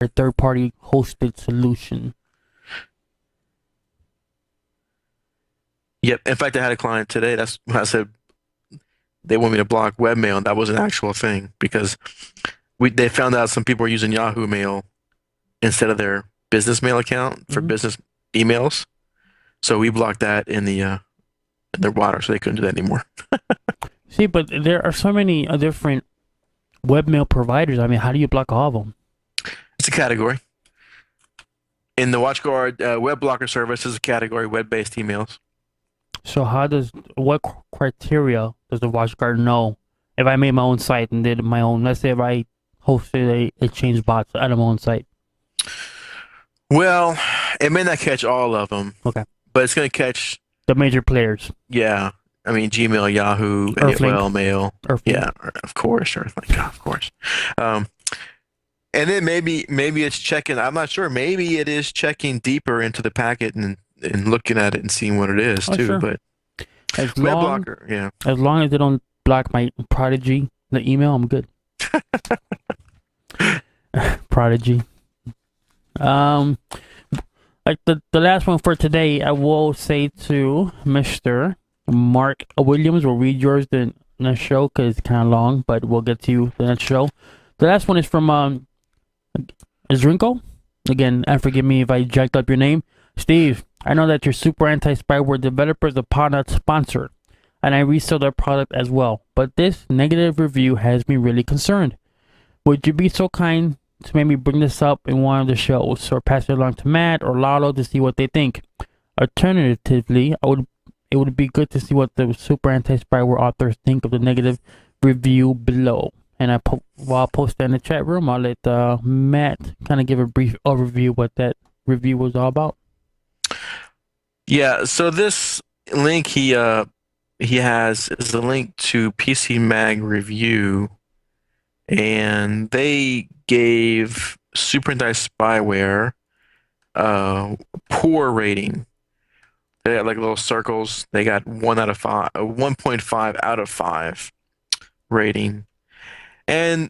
a third-party hosted solution. Yep. In fact, I had a client today. That's when I said they want me to block webmail, and that was an actual thing because they found out some people are using Yahoo Mail instead of their business mail account for Hmm. business emails. So we blocked that in their water, so they couldn't do that anymore. See, but there are so many different webmail providers. I mean, how do you block all of them? It's a category. In the WatchGuard web blocker service is a category web-based emails. So what criteria does the WatchGuard know if I made my own site and did my own, let's say if I hosted a change bots out of my own site. Well, it may not catch all of them, Okay. but it's going to catch, The major players. yeah. I mean, Gmail, Yahoo, Earthlink. AOL, Mail. Earthlink. Yeah, of course, Earthlink, of course. Um, and then maybe it's checking. I'm not sure. Maybe it is checking deeper into the packet and looking at it and seeing what it is Oh, too. sure. But As web long blocker, yeah. as long as they don't block my Prodigy, the email, I'm good. Prodigy. Um, like the last one for today, I will say to Mr. Mark Williams. We'll read yours the next show because it's kind of long, but we'll get to you the next show. The last one is from Zrinko. Again, and forgive me if I jacked up your name. Steve, I know that you're super anti-spyware developers of Podnutz sponsor, and I resell their product as well, but this negative review has me really concerned. Would you be so kind to maybe bring this up in one of the shows, or pass it along to Matt or Lalo to see what they think? Alternatively, it would be good to see what the super anti-spyware authors think of the negative review below. And while I post that in the chat room, I'll let Matt kind of give a brief overview what that review was all about. Yeah, so this link he has is a link to PC Mag Review, and they gave Super Anti-Spyware poor rating. They got like little circles. They got 1 out of 5, 1.5 out of 5 rating. And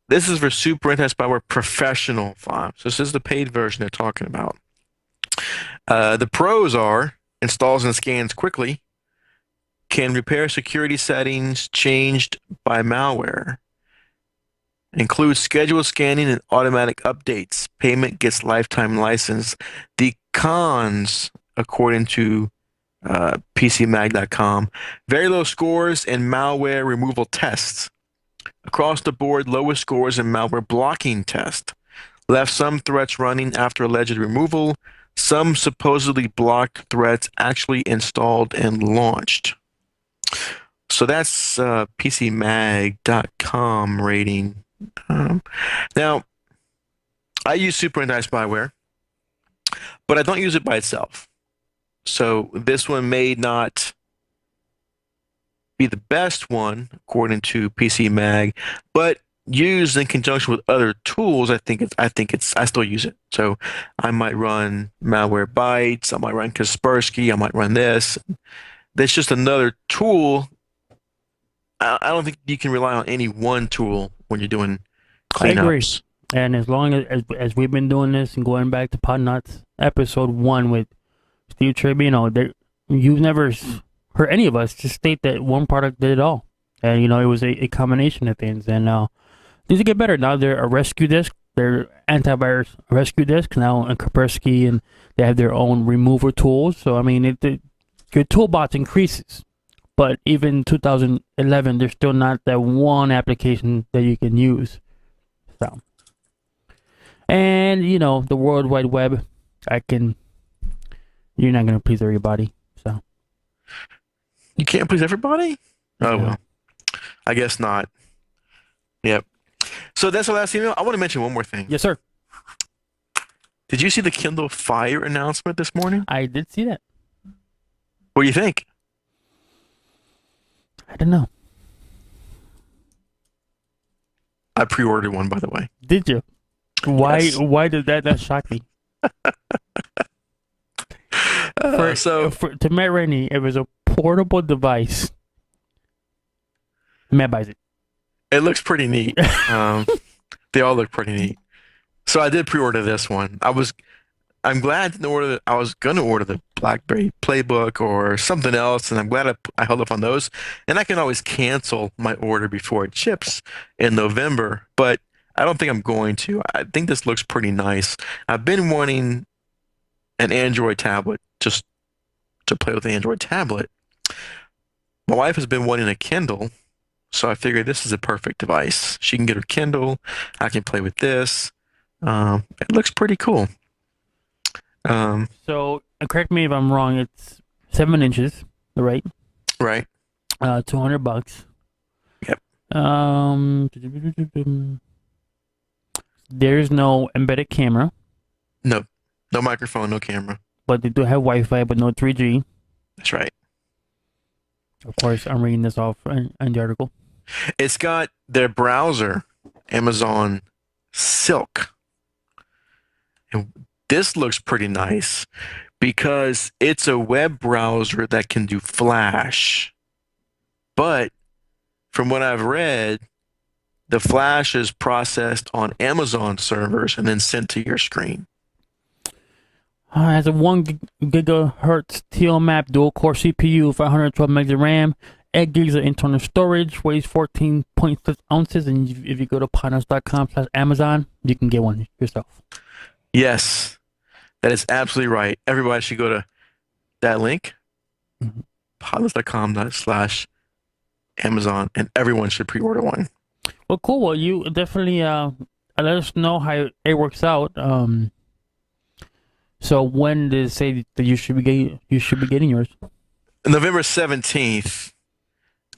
this is for Super Anti-Spyware Professional 5. So this is the paid version they're talking about. The pros are installs and scans quickly, can repair security settings changed by malware, includes scheduled scanning and automatic updates, payment gets lifetime license. The cons, according to PCMag.com, very low scores in malware removal tests. Across the board, lowest scores in malware blocking test. Left some threats running after alleged removal. Some supposedly blocked threats actually installed and launched. So that's PCMag.com rating. Now, I use Super Anti-Spyware, but I don't use it by itself. So this one may not be the best one according to PC Mag, but used in conjunction with other tools, I still use it. So I might run Malwarebytes, I might run Kaspersky, I might run this. That's just another tool. I don't think you can rely on any one tool when you're doing cleanups. I agree. And as long as we've been doing this and going back to Podnutz episode 1 with Steve Tribune, you've never heard any of us just state that one product did it all. And, it was a combination of things. And these get better. Now they're a rescue disk. They're antivirus rescue disks now in Kaspersky, and they have their own remover tools. So, I mean, your toolbox increases. But even 2011, there's still not that one application that you can use. So, and the World Wide Web, you're not gonna please everybody. So you can't please everybody? Oh Yeah. well, I guess not. Yep. So that's the last email. I want to mention one more thing. Yes, sir. Did you see the Kindle Fire announcement this morning? I did see that. What do you think? I don't know. I pre-ordered one, by the way. Did you? Why? Yes. Why did that shock me? To Matt Rainey, it was a portable device. Matt buys it. It looks pretty neat. They all look pretty neat. So I did pre-order this one. I'm glad I didn't order. I was gonna order the BlackBerry Playbook or something else, and I'm glad I held up on those. And I can always cancel my order before it ships in November, but I don't think I'm going to. I think this looks pretty nice. I've been wanting an Android tablet just to play with the Android tablet. My wife has been wanting a Kindle, so I figured this is a perfect device. She can get her Kindle. I can play with this. It looks pretty cool. Um, So correct me if I'm wrong. It's 7 inches, right? right. $200. Yep. Um, there's no embedded camera, No, no microphone, no camera. but they do have Wi-Fi, but no 3G. That's right. Of course, I'm reading this off in the article. It's got their browser, Amazon Silk. And this looks pretty nice because it's a web browser that can do Flash. But from what I've read, the Flash is processed on Amazon servers and then sent to your screen. It has a 1 gigahertz TL-map dual-core CPU, 512 megs of RAM, 8 gigs of internal storage, weighs 14.6 ounces, and if you go to podnutz.com/Amazon, you can get one yourself. Yes, that is absolutely right. Everybody should go to that link, Mhm. podnutz.com/Amazon, and everyone should pre-order one. Well, cool. Well, you definitely let us know how it works out. So when did it say that you should be getting yours? November 17th,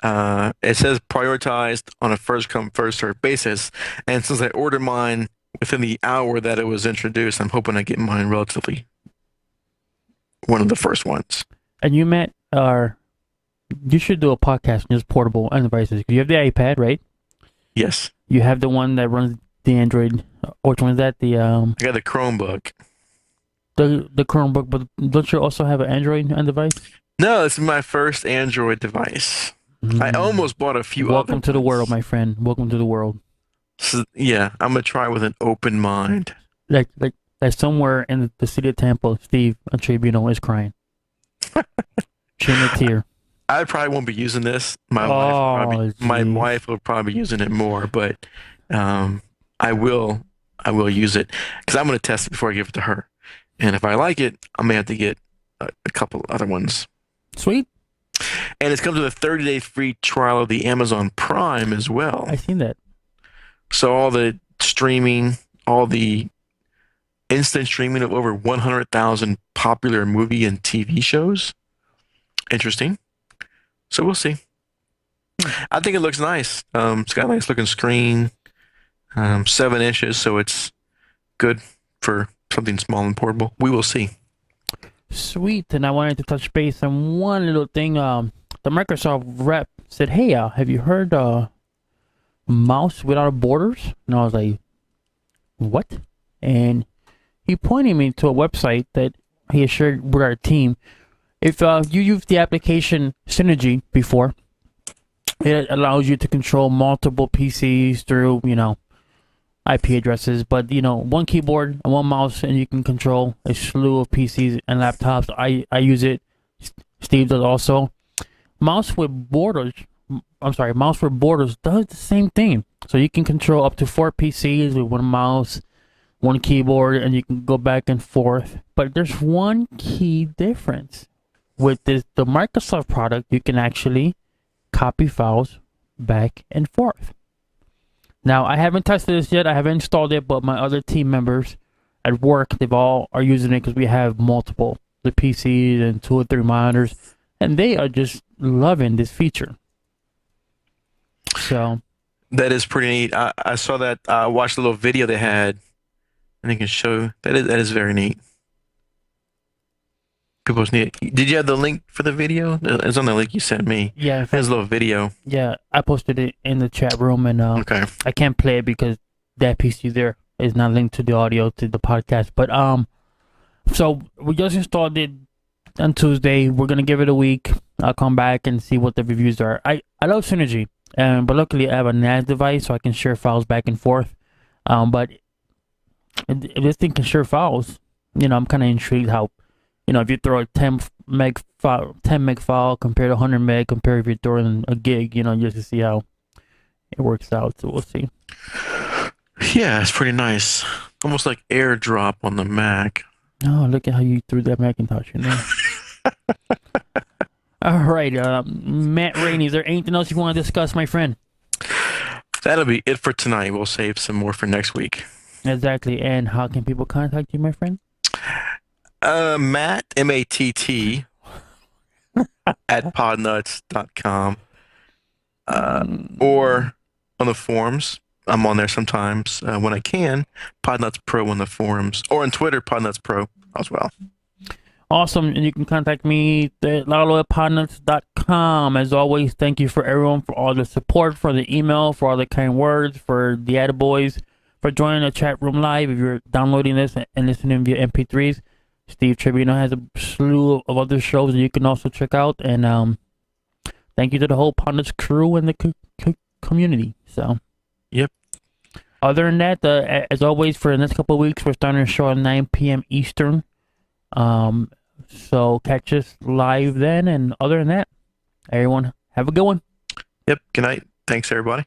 it says prioritized on a first come, first served basis. And since I ordered mine within the hour that it was introduced, I'm hoping I get mine relatively one of the first ones. And you should do a podcast on just portable devices. You have the iPad, right? Yes. You have the one that runs the Android. Which one is that? I got the Chromebook. The Chromebook, but don't you also have an Android device? No, it's my first Android device. I almost bought a few Welcome other to the ones. world, my friend. Welcome to the world. So, yeah, I'm gonna try with an open mind. Like somewhere in the city of Tampa, Steve Tribunal is crying. Shedding a tear. I probably won't be using this. My Geez. wife will probably be using it more, but I will use it because I'm gonna test it before I give it to her. And if I like it, I may have to get a couple other ones. Sweet. And it's comes with a 30-day free trial of the Amazon Prime as well. I seen that. So all the streaming, all the instant streaming of over 100,000 popular movie and TV shows. Interesting. So we'll see. I think it looks nice. It's got a nice looking screen, 7 inches, so it's good for something small and portable. We will see. Sweet. And I wanted to touch base on one little thing. The Microsoft rep said, "Hey, have you heard mouse without borders?" And I was like, "What?" And he pointed me to a website that he had shared with our team. If you used the application Synergy before, it allows you to control multiple PCs through, IP addresses, but one keyboard and one mouse, and you can control a slew of PCs and laptops. I use it. Steve does also. Mouse with borders. Mouse with borders does the same thing. So you can control up to 4 PCs with one mouse, one keyboard, and you can go back and forth. But there's one key difference. With the Microsoft product, you can actually copy files back and forth. Now, I haven't tested this yet. I haven't installed it, but my other team members at work, they've all are using it because we have multiple, the PCs and 2 or 3 monitors, and they are just loving this feature. So That is pretty neat. I saw that. I watched a little video they had, and they can show that is very neat. People's neat. Did you have the link for the video? It's on the link you sent me. yeah, in There's fact, a little video. yeah, I posted it in the chat room, and Okay. I can't play it because that PC there is not linked to the audio to the podcast. But so we just installed it on Tuesday. We're gonna give it a week. I'll come back and see what the reviews are. I love Synergy, but luckily I have a NAS device, so I can share files back and forth. But if this thing can share files, I'm kind of intrigued how, if you throw a 10 meg file compared to 100 meg, compared if you're throwing a gig, just to see how it works out. So we'll see. Yeah, it's pretty nice. Almost like AirDrop on the Mac. Oh, look at how you threw that Macintosh in there. All right, Matt Rainey, is there anything else you want to discuss, my friend? That'll be it for tonight. We'll save some more for next week. Exactly. And how can people contact you, my friend? Matt, M-A-T-T, at podnutz.com. Or on the forums. I'm on there sometimes when I can. Podnutz Pro on the forums. Or on Twitter, Podnutz Pro as well. Awesome. And you can contact me at lalo@podnutz.com. As always, thank you for everyone for all the support, for the email, for all the kind words, for the attaboys, for joining the chat room live. If you're downloading this and listening via MP3s, Steve Tribino has a slew of other shows that you can also check out. And thank you to the whole Podnutz crew and the community. So, yep. Other than that, as always, for the next couple of weeks, we're starting a show at 9 p.m. Eastern. So catch us live then. And other than that, everyone have a good one. Yep. Good night. Thanks, everybody.